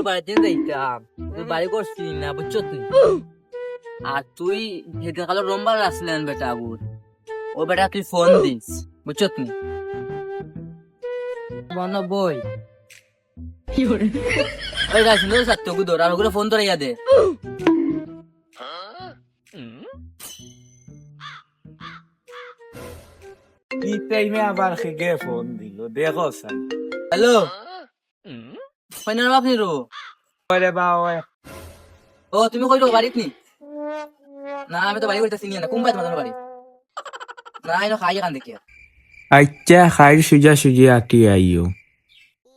বাড়িতে যাইতাম, তুই বাড়ি করছিস না বুঝছো তুই। আর তুই হেঁটে কালো রোমবার আসলেন বেটা আগুর, ও বেটা তুই ফোন দিস বুঝছো তুই। বন বই ওই গাছ নিয়ে সাথে গুদর আর ওগুলো ফোন ধরে দে। কি টাইমে আবার খেগে ফোন দিল দেখো স্যার। হ্যালো ফাইনাল আপনি রো ওরে বাবা ও তুমি কই বাড়িত নি? না আমি তো বাড়ি করতেছি না, কোন বাইত তোমার বাড়ি? না এনো খাই কান দেখি। আচ্ছা খাইর সুজা সুজি আটি আইও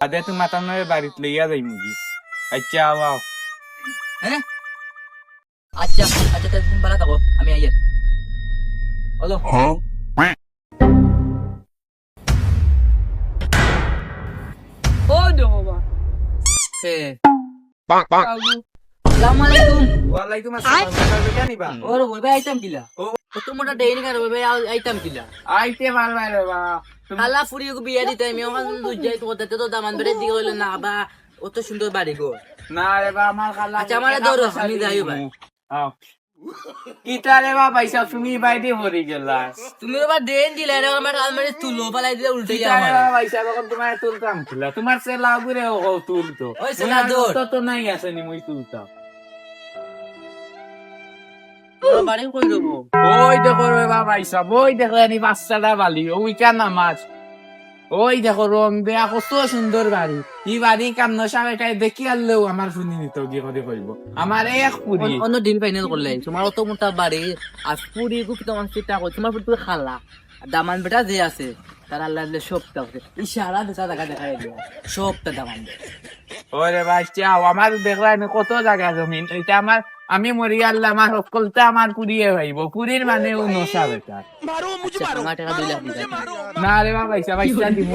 আদে তুমি মাতার নয় বাড়িত লইয়া যাই মুগি। আচ্ছা আও হ্যাঁ আচ্ছা আচ্ছা তুমি ভালো থাকো, আমি আইয়া হ্যালো ও বাবা হে আসসালামু আলাইকুম। ওয়ালাইকুম আসসালাম দাদা জানি বা ওর বলবে আইতাম কিলা ও তোমার ডেইলি কার বলবে আইতাম কিলা আইতে ভাল ভাই রে বাবা। আলা ফুরিয়ে বিয়া দিতে আমি ওখান দুজাই তো কথাতে তো দামান বেড়ে দিকে হইলো না বা অত সুন্দর বাড়ি গো। না রে বাবা আমার খালা আচ্ছা আমারে ধরো আমি যাই ভাই। আও কিটা রে বাবা পয়সা তুমি বাইরে ভরি গেলা। তুমি এবার দেন দিলে রে আমার আলমারি তুলো পালাই দিলে উল্টে কিটা যায় রে আমার। বাবা পয়সা তখন তোমার তুলতাম খিলা তোমার সে লাগুরে ও তুলতো ওই সেটা দৌড়। তো নাই আসেনি মুই তুলতাম। তোর বাড়ি কই দেবো? ওই দেখো রে বাবা হিসাব ওই দেখো এনি বাচ্চাটা বালি ওই কেন মাছ ওই দেখো রং দেয়া কত সুন্দর বাড়ি। এই বাড়ি কান্ন সাবেটাই দেখি আনলেও আমার শুনি নিত গিয়ে করে কইব আমার এক পুরি অন্য দিন ফাইনাল করলে তোমার অত মোটা বাড়ি আর পুরি গুপি তোমার চিন্তা কর তোমার পুরি খালা দামান বেটা যে আছে তার আল্লাহ সবটা ইশারা দেখা দেখা দেখা দিও সবটা দামান। ওরে বাচ্চা আমার দেখলাম কত জায়গা জমিন এটা আমার আমি মরি আল্লাহ আমার সকলটা আমার পুরিয়ে ভাইব পুরীর মানে ও নশা বেটা। আচ্ছা আমার টাকা 2 লাখ দিতে না রে বাবা হিসাব দিব